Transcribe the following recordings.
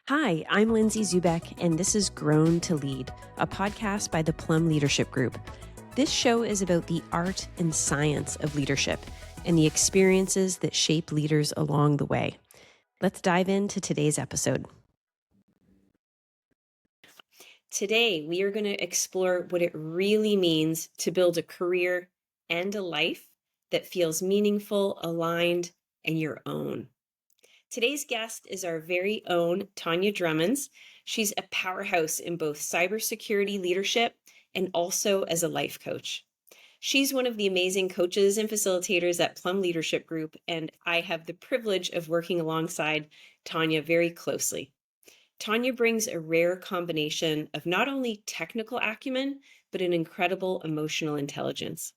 Hi, I'm Lindsay Zubek, and this is Grown to Lead, a podcast by the Plum Leadership Group. This show is about the art and science of leadership and the experiences that shape leaders along the way. Let's dive into today's episode. Today, we are going to explore what it really means to build a career and a life that feels meaningful, aligned, and your own. Today's guest is our very own Tonya Drummonds. She's a powerhouse in both cybersecurity leadership and also as a life coach. She's one of the amazing coaches and facilitators at Plum Leadership Group, and I have the privilege of working alongside Tonya very closely. Tonya brings a rare combination of not only technical acumen, but an incredible emotional intelligence.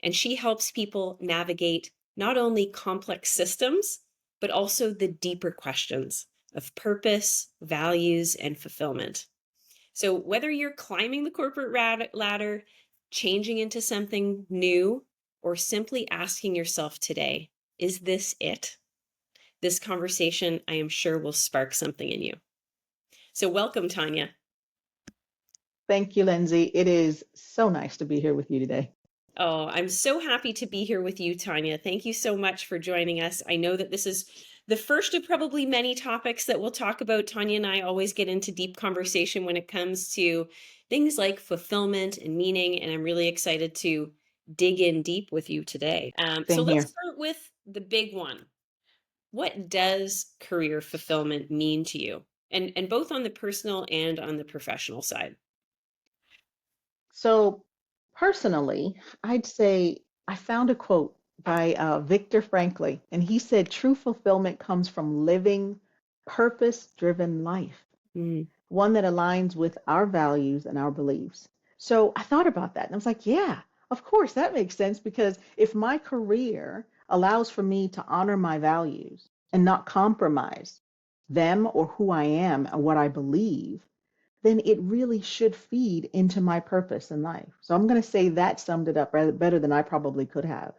And she helps people navigate not only complex systems, but also the deeper questions of purpose, values, and fulfillment. So whether you're climbing the corporate ladder, changing into something new, or simply asking yourself today, is this it? This conversation, I am sure, will spark something in you. So welcome, Tonya. Thank you, Lindsay. It is so nice to be here with you today. Oh, I'm so happy to be here with you, Tonya. Thank you so much for joining us. I know that this is the first of probably many topics that we'll talk about. Tonya and I always get into deep conversation when it comes to things like fulfillment and meaning, and I'm really excited to dig in deep with you today. So Same let's here. start with the big one. What does career fulfillment mean to you? And both on the personal and on the professional side. So, personally, I'd say I found a quote by Viktor Frankl, and he said, "True fulfillment comes from living purpose-driven life, Mm, one that aligns with our values and our beliefs." So I thought about that, and I was like, "Yeah, of course that makes sense because if my career allows for me to honor my values and not compromise them or who I am and what I believe, then it really should feed into my purpose in life." So I'm going to say that summed it up rather better than I probably could have.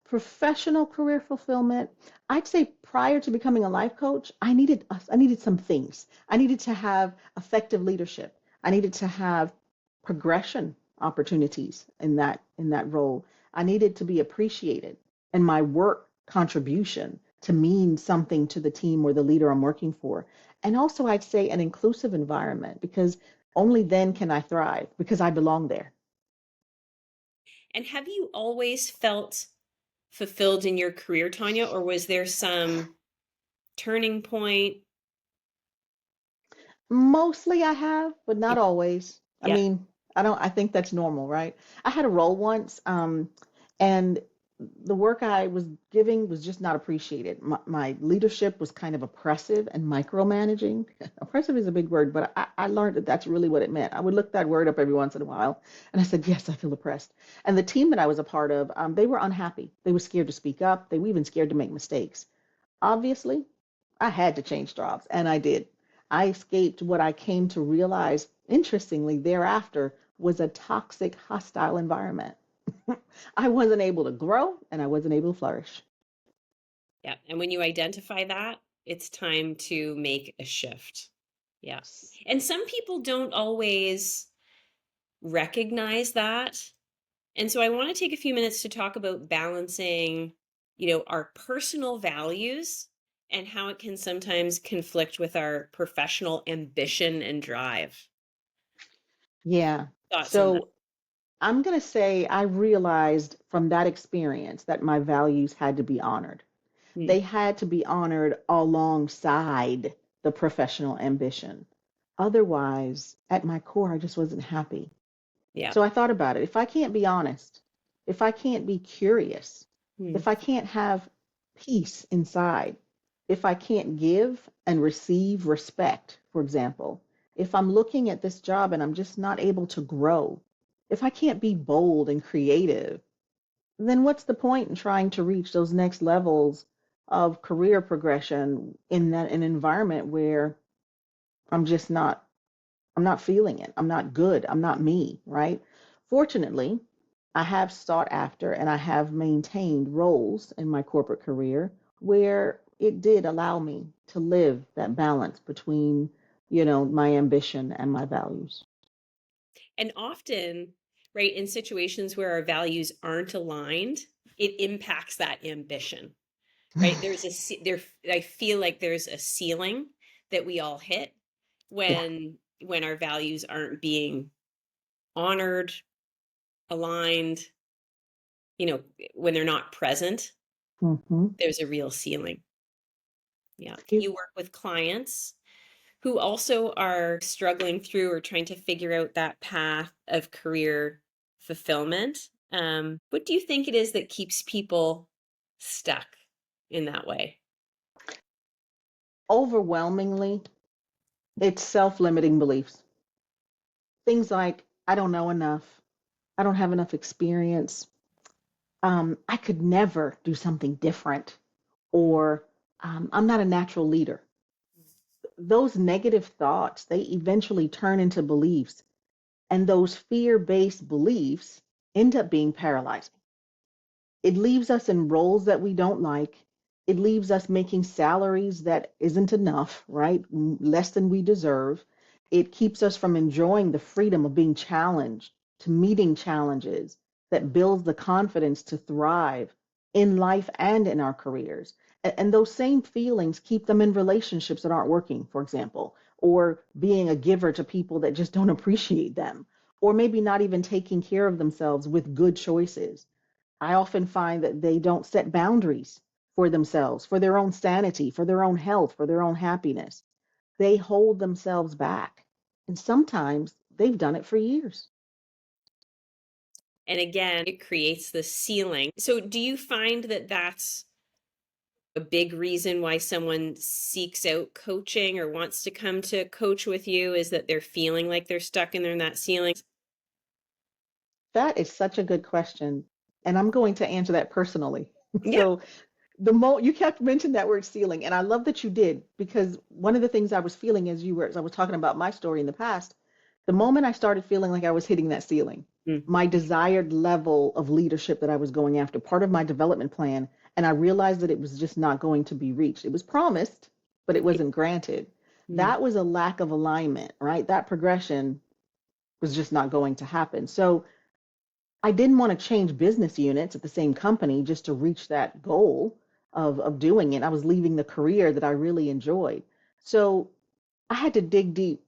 Professional career fulfillment, I'd say prior to becoming a life coach, I needed some things. I needed to have effective leadership. I needed to have progression opportunities in that role. I needed to be appreciated and my work contribution to mean something to the team or the leader I'm working for. And also I'd say an inclusive environment because only then can I thrive because I belong there. And have you always felt fulfilled in your career, Tonya, or was there some turning point? Mostly I have, but Yeah. not always. I Yeah. mean, I think that's normal, right? I had a role once, and the work I was giving was just not appreciated. My leadership was kind of oppressive and micromanaging. Oppressive is a big word, but I learned that that's really what it meant. I would look that word up every once in a while, and I said, yes, I feel oppressed. And the team that I was a part of, they were unhappy. They were scared to speak up. They were even scared to make mistakes. Obviously, I had to change jobs, and I did. I escaped what I came to realize, interestingly, thereafter was a toxic, hostile environment. I wasn't able to grow and I wasn't able to flourish. Yeah. And when you identify that, it's time to make a shift. Yeah. And some people don't always recognize that. And so I want to take a few minutes to talk about balancing, our personal values and how it can sometimes conflict with our professional ambition and drive. Yeah. Thoughts on that? So I'm going to say I realized from that experience that my values had to be honored. Hmm. They had to be honored alongside the professional ambition. Otherwise, at my core, I just wasn't happy. Yeah. So I thought about it. If I can't be honest, if I can't be curious, Hmm. if I can't have peace inside, if I can't give and receive respect, for example, if I'm looking at this job and I'm just not able to grow, if I can't be bold and creative, then what's the point in trying to reach those next levels of career progression in an environment where I'm just not I'm not feeling it. I'm not good. I'm not me, right? Fortunately, I have sought after and I have maintained roles in my corporate career where it did allow me to live that balance between, my ambition and my values. And often, right, in situations where our values aren't aligned, it impacts that ambition, right? There, I feel like there's a ceiling that we all hit Yeah. when our values aren't being honored, aligned, you know, when they're not present, Hmm. there's a real ceiling. Yeah. It You work with clients who also are struggling through or trying to figure out that path of career fulfillment. What do you think it is that keeps people stuck in that way? Overwhelmingly, it's self-limiting beliefs. Things like, I don't know enough. I don't have enough experience. I could never do something different, Mm, or I'm not a natural leader. Those negative thoughts, they eventually turn into beliefs, and those fear-based beliefs end up being paralyzing. It leaves us in roles that we don't like. It leaves us making salaries that isn't enough, right? Less than we deserve. It keeps us from enjoying the freedom of being challenged, to meeting challenges that builds the confidence to thrive in life and in our careers. And those same feelings keep them in relationships that aren't working, for example, or being a giver to people that just don't appreciate them, or maybe not even taking care of themselves with good choices. I often find that they don't set boundaries for themselves, for their own sanity, for their own health, for their own happiness. They hold themselves back. And sometimes they've done it for years. and again, it creates the ceiling. So, do you find that that's a big reason why someone seeks out coaching or wants to come to coach with you is that they're feeling like they're stuck in that ceiling? That is such a good question. And I'm going to answer that personally. Yeah. So, you kept mentioning that word ceiling, and I love that you did, because one of the things I was feeling as I was talking about my story in the past, the moment I started feeling like I was hitting that ceiling, Mm, my desired level of leadership that I was going after, part of my development plan, and I realized that it was just not going to be reached. It was promised, but it yeah. wasn't granted. Mm, That was a lack of alignment, right? That progression was just not going to happen. So I didn't want to change business units at the same company just to reach that goal of doing it. I was leaving the career that I really enjoyed. So I had to dig deep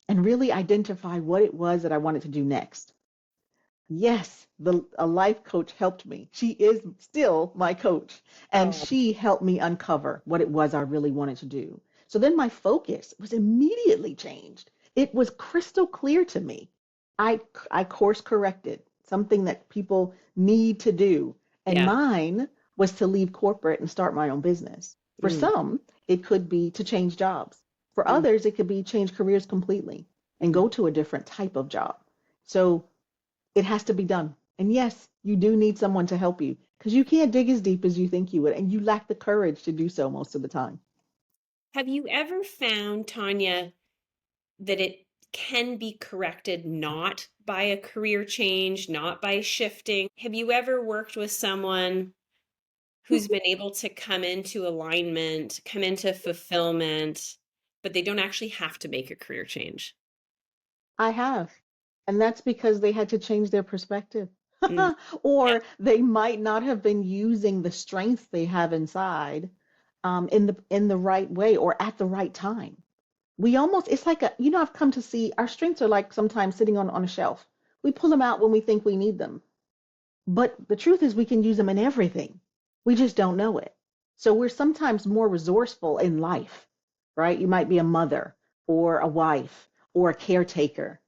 and really identify what it was that I wanted to do next. Yes, a life coach helped me. She is still my coach, and oh, she helped me uncover what it was I really wanted to do. So then my focus was immediately changed. It was crystal clear to me. I I course corrected, something that people need to do, and yeah. mine was to leave corporate and start my own business. For Mm, some, it could be to change jobs. For mm, others, it could be change careers completely and mm. go to a different type of job. So it has to be done. And yes, you do need someone to help you, because you can't dig as deep as you think you would, and you lack the courage to do so most of the time. Have you ever found, Tonya, that it can be corrected not by a career change, not by shifting? Have you ever worked with someone who's been able to come into alignment, come into fulfillment, but they don't actually have to make a career change? I have. And that's because they had to change their perspective. Mm, yeah, Or they might not have been using the strengths they have inside in the right way or at the right time. We almost, it's like I've come to see our strengths are like sometimes sitting on a shelf. We pull them out when we think we need them. But the truth is, we can use them in everything. We just don't know it. So we're sometimes more resourceful in life, right? You might be a mother or a wife or a caretaker,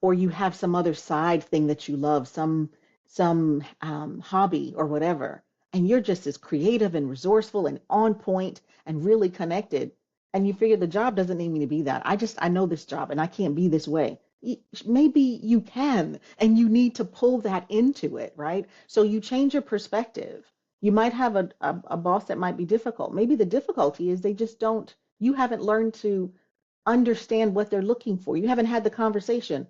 or you have some other side thing that you love, some hobby or whatever, and you're just as creative and resourceful and on point and really connected. And you figure the job doesn't need me to be that. I know this job and I can't be this way. Maybe you can, and you need to pull that into it, right? So you change your perspective. You might have a boss that might be difficult. Maybe the difficulty is they just don't, you haven't learned to understand what they're looking for. You haven't had the conversation.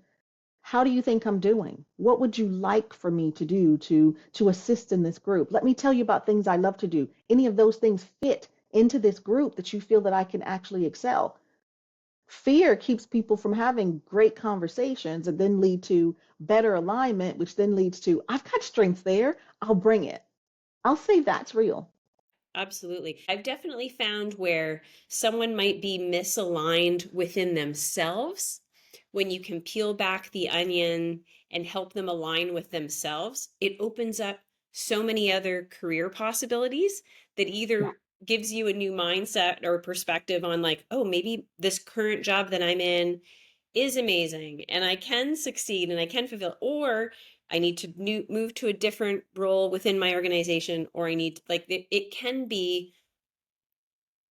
How do you think I'm doing? What would you like for me to do to assist in this group? Let me tell you about things I love to do. Any of those things fit into this group that you feel that I can actually excel? Fear keeps people from having great conversations and then lead to better alignment, which then leads to, I've got strength there. I'll bring it. I'll say that's real. Absolutely. I've definitely found where someone might be misaligned within themselves. When you can peel back the onion and help them align with themselves, it opens up so many other career possibilities that Yeah, either gives you a new mindset or perspective on, like, oh, maybe this current job that I'm in is amazing and I can succeed and I can fulfill, or I need to move to a different role within my organization, or I need, like, it can be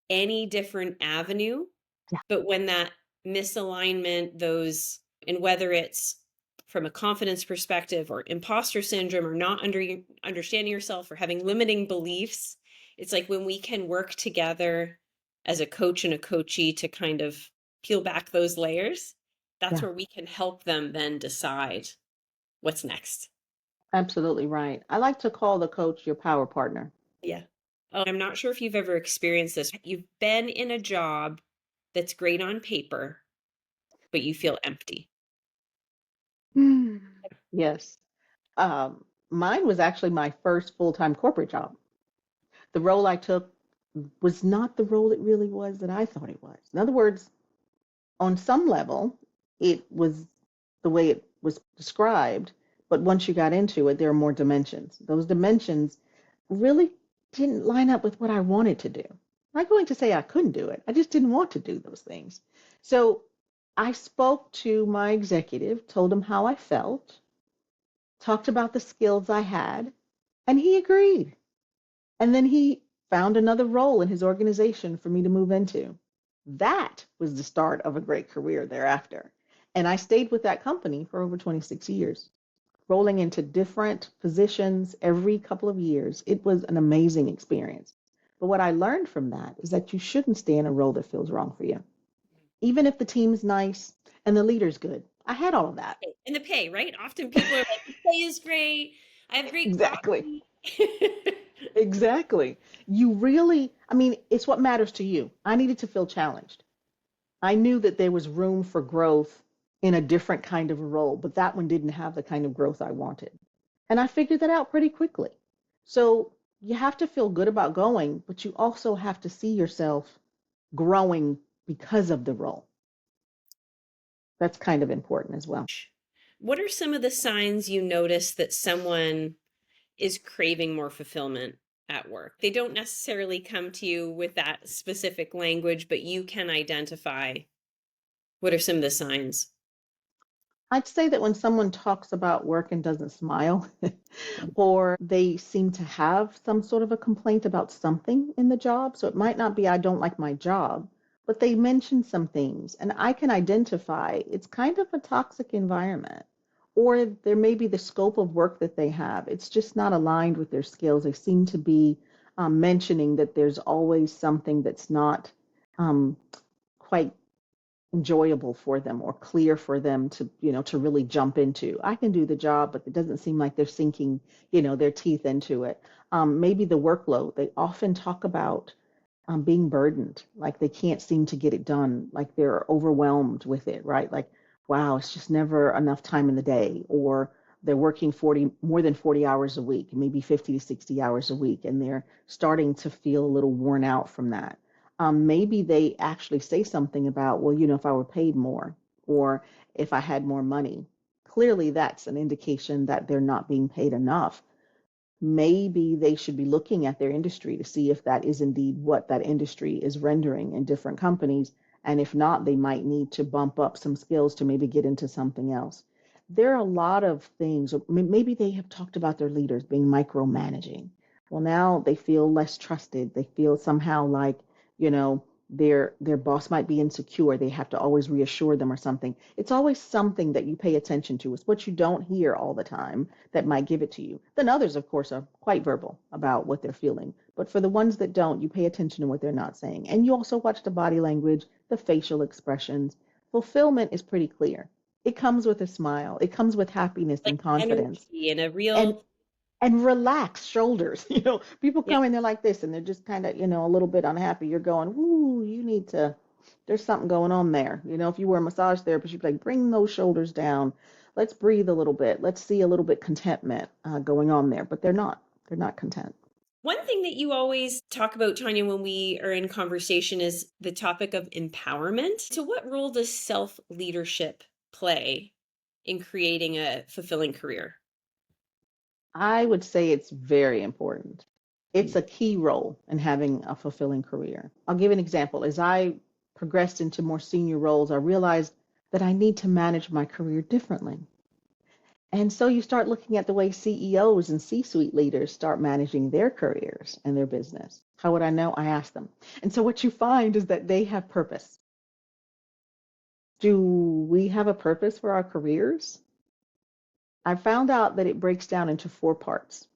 any different avenue. yeah, But when that misalignment, those, and whether it's from a confidence perspective or imposter syndrome or not understanding yourself or having limiting beliefs, it's like when we can work together as a coach and a coachee to kind of peel back those layers, that's yeah, where we can help them then decide what's next. absolutely right. I like to call the coach your power partner. Yeah. Oh, I'm not sure if you've ever experienced this. You've been in a job that's great on paper, but you feel empty. Hmm. Yes. Mine was actually my first full-time corporate job. The role I took was not the role it really was that I thought it was. In other words, on some level, it was the way it was described, but once you got into it, there are more dimensions. Those dimensions really didn't line up with what I wanted to do. I'm not going to say I couldn't do it, I just didn't want to do those things. So I spoke to my executive, told him how I felt, talked about the skills I had, and he agreed. And then he found another role in his organization for me to move into. That was the start of a great career thereafter. And I stayed with that company for over 26 years, rolling into different positions every couple of years. It was an amazing experience. But what I learned from that is that you shouldn't stay in a role that feels wrong for you, even if the team's nice and the leader's good. I had all of that. And the pay, right? Often people are like, the pay is great. I have great Exactly. coffee. Exactly. You really, I mean, it's what matters to you. I needed to feel challenged. I knew that there was room for growth in a different kind of a role, but that one didn't have the kind of growth I wanted. And I figured that out pretty quickly. So you have to feel good about going, but you also have to see yourself growing because of the role. That's kind of important as well. What are some of the signs you notice that someone is craving more fulfillment at work? They don't necessarily come to you with that specific language, but you can identify what are some of the signs. I'd say that when someone talks about work and doesn't smile, or they seem to have some sort of a complaint about something in the job. So it might not be I don't like my job, but they mention some things and I can identify it's kind of a toxic environment. Or there may be the scope of work that they have. It's just not aligned with their skills. They seem to be mentioning that there's always something that's not um, quite enjoyable for them or clear for them to to really jump into. I can do the job, but it doesn't seem like they're sinking their teeth into it. Maybe the workload, they often talk about being burdened, like they can't seem to get it done, like they're overwhelmed with it, right? Like, wow, it's just never enough time in the day, or they're working 40 more than 40 hours a week, maybe 50 to 60 hours a week, and they're starting to feel a little worn out from that. Maybe they actually say something about, well, if I were paid more, or if I had more money. Clearly, that's an indication that they're not being paid enough. Maybe they should be looking at their industry to see if that is indeed what that industry is rendering in different companies. And if not, they might need to bump up some skills to maybe get into something else. There are a lot of things, or maybe they have talked about their leaders being micromanaging. Well, now they feel less trusted. They feel somehow like, their boss might be insecure. They have to always reassure them or something. It's always something that you pay attention to. It's what you don't hear all the time that might give it to you. Then others, of course, are quite verbal about what they're feeling. But for the ones that don't, you pay attention to what they're not saying. And you also watch the body language, the facial expressions. Fulfillment is pretty clear. It comes with a smile. It comes with happiness Like and confidence. energy and a And real, and relaxed shoulders. People yeah. come in there like this and they're just kind of, a little bit unhappy. You're going, "Ooh, there's something going on there." If you were a massage therapist, you'd be like, bring those shoulders down. Let's breathe a little bit. Let's see a little bit contentment going on there. But they're not. They're not content. One thing that you always talk about, Tanya, when we are in conversation is the topic of empowerment. So, what role does self leadership play in creating a fulfilling career? I would say it's very important. It's Mm. a key role in having a fulfilling career. I'll give an example. As I progressed into more senior roles, I realized that I need to manage my career differently. And so you start looking at the way CEOs and C suite leaders start managing their careers and their business. How would I know? I ask them. And so what you find is that they have purpose. Do we have a purpose for our careers? I found out that it breaks down into four parts.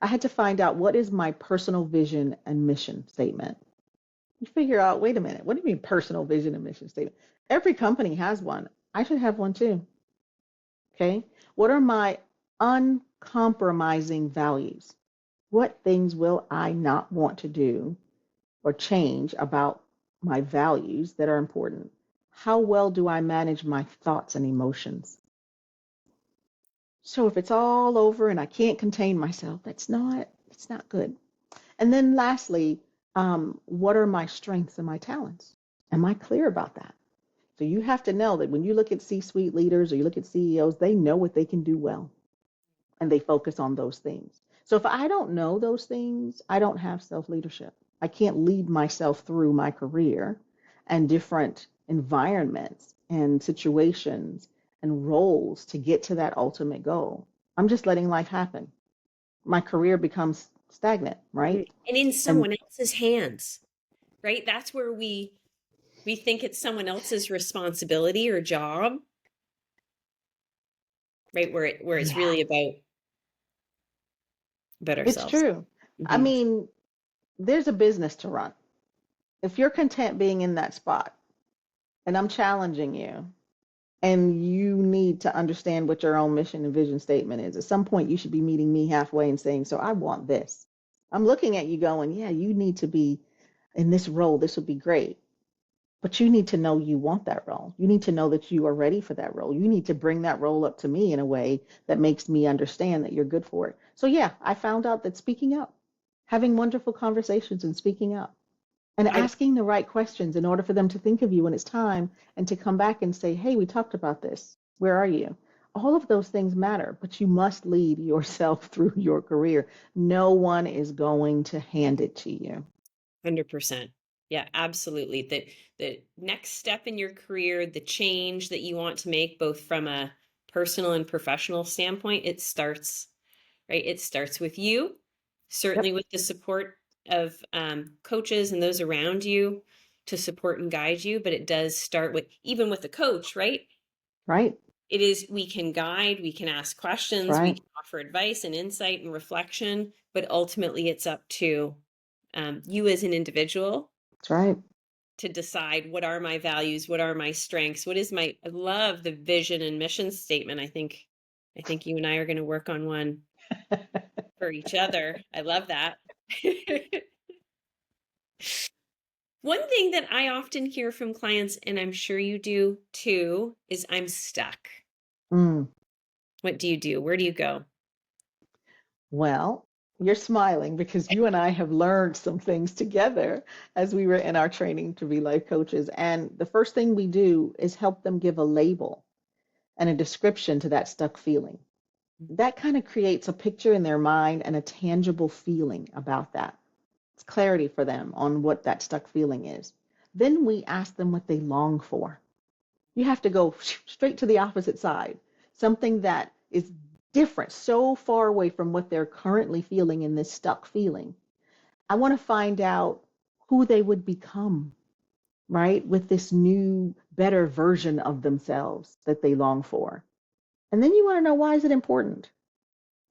I had to find out what is my personal vision and mission statement. You figure out, wait a minute, what do you mean personal vision and mission statement? Every company has one. I should have one too. Okay. What are my uncompromising values? What things will I not want to do or change about my values that are important? How well do I manage my thoughts and emotions? So if it's all over and I can't contain myself, it's not good. And then lastly, what are my strengths and my talents? Am I clear about that? So you have to know that when you look at C-suite leaders or you look at CEOs, they know what they can do well and they focus on those things. So if I don't know those things, I don't have self-leadership. I can't lead myself through my career and different environments and situations and roles to get to that ultimate goal. I'm just letting life happen. My career becomes stagnant, right? And in And someone else's hands, right? That's where we think it's someone else's responsibility or job, right? Where it's yeah, really about it's ourselves. true. I Hmm. mean, there's a business to run. If you're content being in that spot and I'm challenging you and you need to understand what your own mission and vision statement is, at some point you should be meeting me halfway and saying, so I want this. I'm looking at you going, yeah, you need to be in this role. This would be great. But you need to know you want that role. You need to know that you are ready for that role. You need to bring that role up to me in a way that makes me understand that you're good for it. So, yeah, I found out that speaking up, having wonderful conversations and speaking up, and I asking the right questions in order for them to think of you when it's time and to come back and say, hey, we talked about this. Where are you? All of those things matter, but you must lead yourself through your career. No one is going to hand it to you. 100%. Yeah, absolutely. The next step in your career, the change that you want to make, both from a personal and professional standpoint, it starts, right? It starts with you, certainly Yep, with the support of coaches and those around you to support and guide you. But it does start with, even with the coach, right? right. It is, we can guide, we can ask That's questions, we right. can offer advice and insight and reflection, but ultimately it's up to you as an individual That's right. to decide what are my values, what are my strengths, what is my, I love the vision and mission statement. I think you and I are going to work on one for each other. I love that. One thing that I often hear from clients, and I'm sure you do too, is I'm stuck. Mm. What do you do? Where do you go? Well, you're smiling because you and I have learned some things together as we were in our training to be life coaches. And the first thing we do is help them give a label and a description to that stuck feeling. That kind of creates a picture in their mind and a tangible feeling about that. It's clarity for them on what that stuck feeling is. Then we ask them what they long for. You have to go straight to the opposite side, something that is different, so far away from what they're currently feeling in this stuck feeling. I want to find out who they would become, right, with this new, better version of themselves that they long for. And then you want to know, why is it important?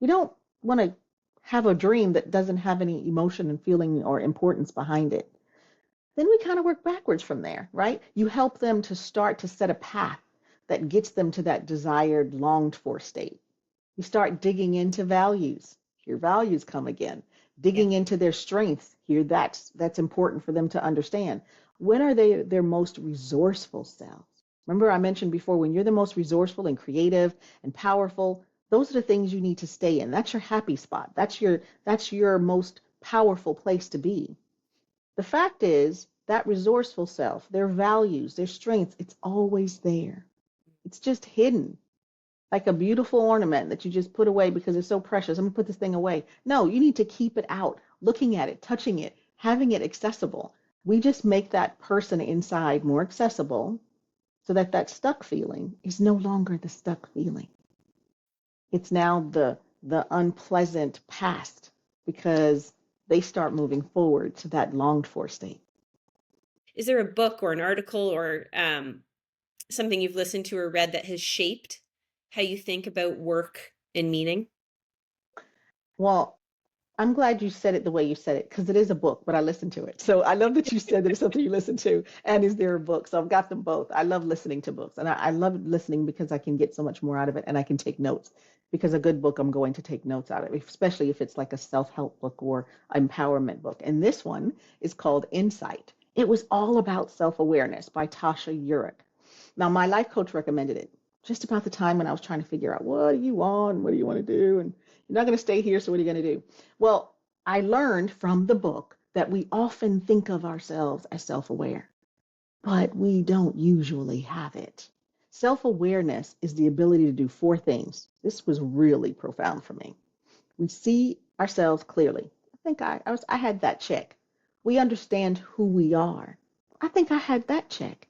You don't want to have a dream that doesn't have any emotion and feeling or importance behind it. Then we kind of work backwards from there, right? You help them to start to set a path that gets them to that desired, longed for state. You start digging into values. Your values come again. Yeah. Digging into their strengths. Here, that's important for them to understand. When are they their most resourceful selves? Remember, I mentioned before, when you're the most resourceful and creative and powerful, those are the things you need to stay in. That's your happy spot. That's your most powerful place to be. The fact is that resourceful self, their values, their strengths, it's always there. It's just hidden like a beautiful ornament that you just put away because it's so precious. I'm gonna put this thing away. No, you need to keep it out, looking at it, touching it, having it accessible. We just make that person inside more accessible so that that stuck feeling is no longer the stuck feeling. It's now the unpleasant past because they start moving forward to that longed for state. Is there a book or an article or something you've listened to or read that has shaped how you think about work and meaning? Well, I'm glad you said it the way you said it because it is a book, but I listened to it. So I love that you said that it's something you listen to. And is there a book? So I've got them both. I love listening to books and I love listening because I can get so much more out of it and I can take notes. Because a good book, I'm going to take notes out of it, especially if it's like a self help book or empowerment book. And this one is called Insight. It was all about self awareness by Tasha Eurich. Now, my life coach recommended it just about the time when I was trying to figure out what do you want? What do you want to do? And you're not going to stay here, so what are you going to do? Well, I learned from the book that we often think of ourselves as self aware, but we don't usually have it. Self awareness is the ability to do four things. This was really profound for me. We see ourselves clearly. I think I had that check. We understand who we are. I think I had that check.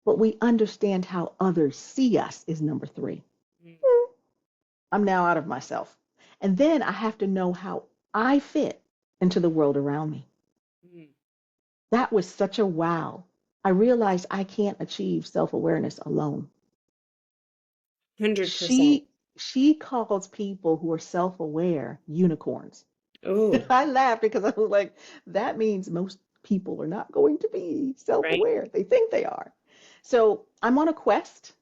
But we understand how others see us is number three. I'm now out of myself. And then I have to know how I fit into the world around me. Mm-hmm. That was such a wow. I realized I can't achieve self awareness alone. 100%. She calls people who are self aware unicorns. Oh, I laughed because I was like, that means most people are not going to be self right. aware. They think they are. So I'm on a quest,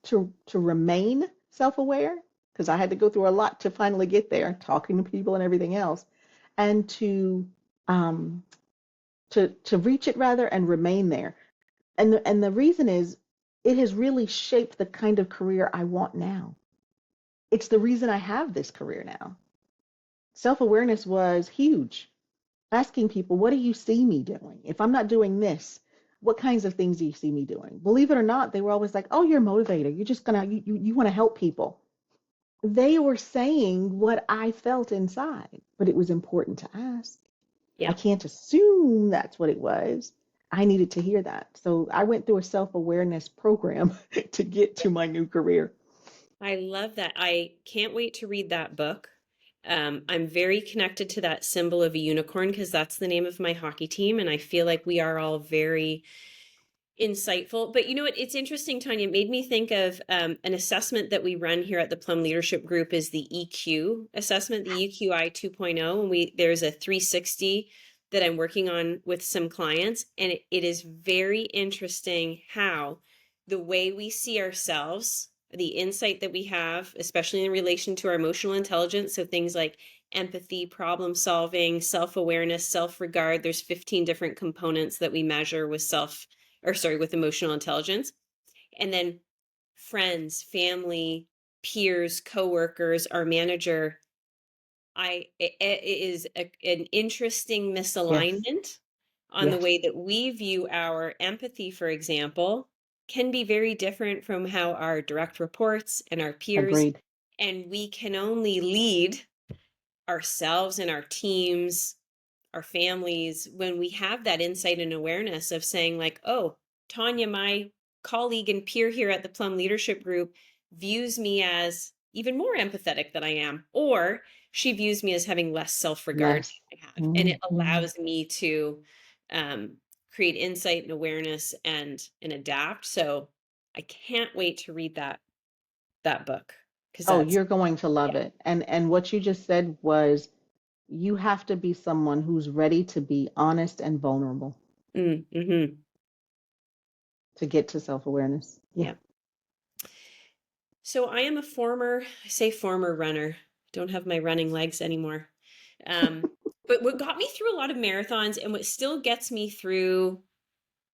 to remain self aware because I had to go through a lot to finally get there, talking to people and everything else, and um, to reach it rather and remain there. And the reason is it has really shaped the kind of career I want now. It's the reason I have this career now. Self awareness was huge. Asking people, what do you see me doing? If I'm not doing this, what kinds of things do you see me doing? Believe it or not, they were always like, oh, you're a motivator. You're just gonna, you want to help people. They were saying what I felt inside, but it was important to ask. I Yeah. can't assume that's what it was. I needed to hear that. So I went through a self awareness program to get to my new career. I love that. I can't wait to read that book. I'm very connected to that symbol of a unicorn because that's the name of my hockey team. And I feel like we are all very insightful. But you know what? It's interesting, Tonya. It made me think of an assessment that we run here at the Plum Leadership Group is the EQ assessment, the EQI 2.0. And there's a 360 that I'm working on with some clients. And it is very interesting how the way we see ourselves, the insight that we have, especially in relation to our emotional intelligence. So things like empathy, problem solving, self awareness, self regard. There's 15 different components that we measure with emotional intelligence. And then friends, family, peers, coworkers, our manager. It is an interesting Yes, misalignment on the yes, way that we view our empathy, for example, can be very different from how our direct reports and our peers, agreed. and we can only lead ourselves and our teams, our families, when we have that insight and awareness of saying, like, oh, Tonya, my colleague and peer here at the Plum Leadership Group, views me as even more empathetic than I am, or she views me as having less self regard Less. than I have. And it Hmm. allows me to um, create insight and awareness and adapt. So I can't wait to read that book because Oh, that's, you're going to love yeah. it. And what you just said was you have to be someone who's ready to be honest and vulnerable. Mm-hmm. to get to self-awareness. Yeah. Yeah. So I am I say former runner, don't have my running legs anymore. But what got me through a lot of marathons and what still gets me through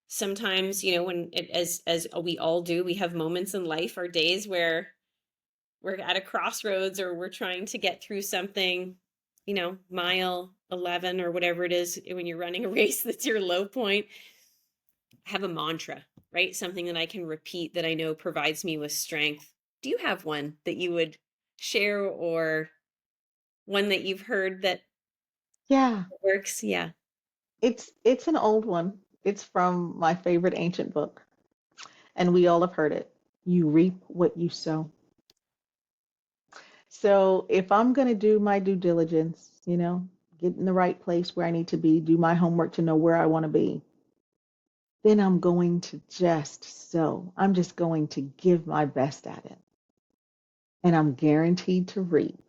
sometimes, as we all do, we have moments in life or days where we're at a crossroads or we're trying to get through something, mile 11 or whatever it is when you're running a race that's your low point. Have a mantra, right? Something that I can repeat that I know provides me with strength. Do you have one that you would share or one that you've heard that Yeah. works? Yeah. It's an old one. It's from my favorite ancient book, and we all have heard it. You reap what you sow. So if I'm going to do my due diligence, get in the right place where I need to be, do my homework to know where I want to be, then I'm going to just sow. I'm just going to give my best at it. And I'm guaranteed to reap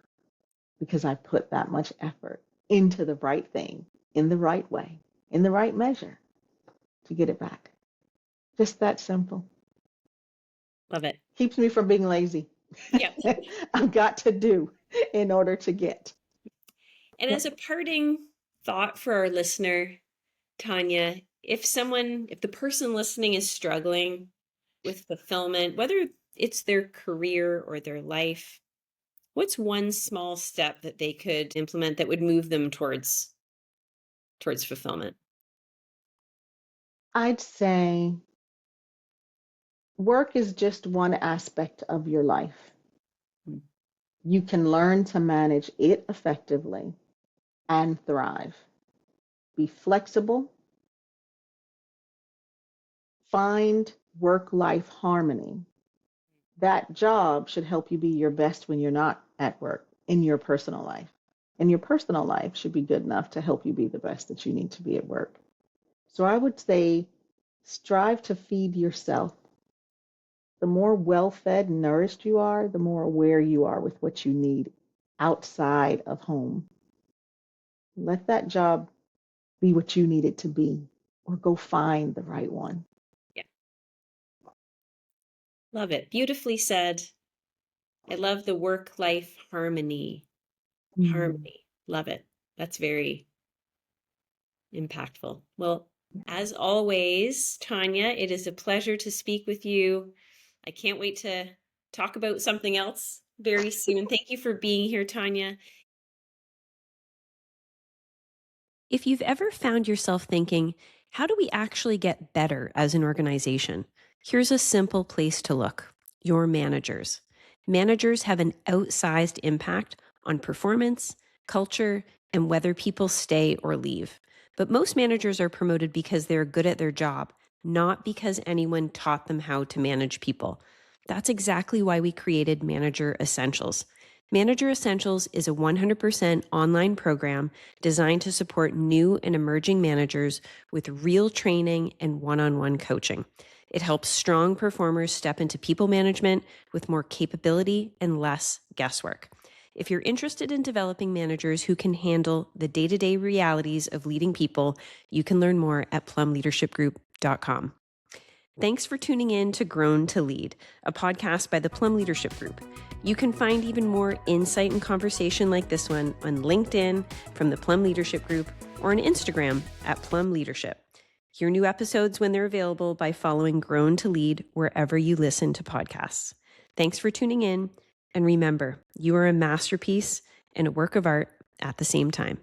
because I put that much effort into the right thing, in the right way, in the right measure to get it back. Just that simple. Love it. Keeps me from being lazy. Yep. I've got to do in order to get. And as Yep. a parting thought for our listener, Tonya, if the person listening is struggling with fulfillment, whether it's their career or their life, what's one small step that they could implement that would move them towards fulfillment? I'd say work is just one aspect of your life. Mm. You can learn to manage it effectively and thrive. Be flexible, find work life harmony. That job should help you be your best when you're not at work in your personal life. And your personal life should be good enough to help you be the best that you need to be at work. So I would say strive to feed yourself. The more well fed and nourished you are, the more aware you are with what you need outside of home. Let that job be what you need it to be, or go find the right one. Yeah. Love it. Beautifully said. I love the work life harmony. Mm. Harmony. Love it. That's very impactful. Well, as always, Tonya, it is a pleasure to speak with you. I can't wait to talk about something else very soon. Thank you for being here, Tonya. If you've ever found yourself thinking, how do we actually get better as an organization? Here's a simple place to look: your managers. Managers have an outsized impact on performance, culture, and whether people stay or leave. But most managers are promoted because they're good at their job, not because anyone taught them how to manage people. That's exactly why we created Manager Essentials. Manager Essentials is a 100% online program designed to support new and emerging managers with real training and one-on-one coaching. It helps strong performers step into people management with more capability and less guesswork. If you're interested in developing managers who can handle the day-to-day realities of leading people, you can learn more at plumleadershipgroup.com. Thanks for tuning in to Grown to Lead, a podcast by the Plum Leadership Group. You can find even more insight and conversation like this one on LinkedIn from the Plum Leadership Group or on Instagram at Plum Leadership. Hear new episodes when they're available by following Grown to Lead wherever you listen to podcasts. Thanks for tuning in, and remember, you are a masterpiece and a work of art at the same time.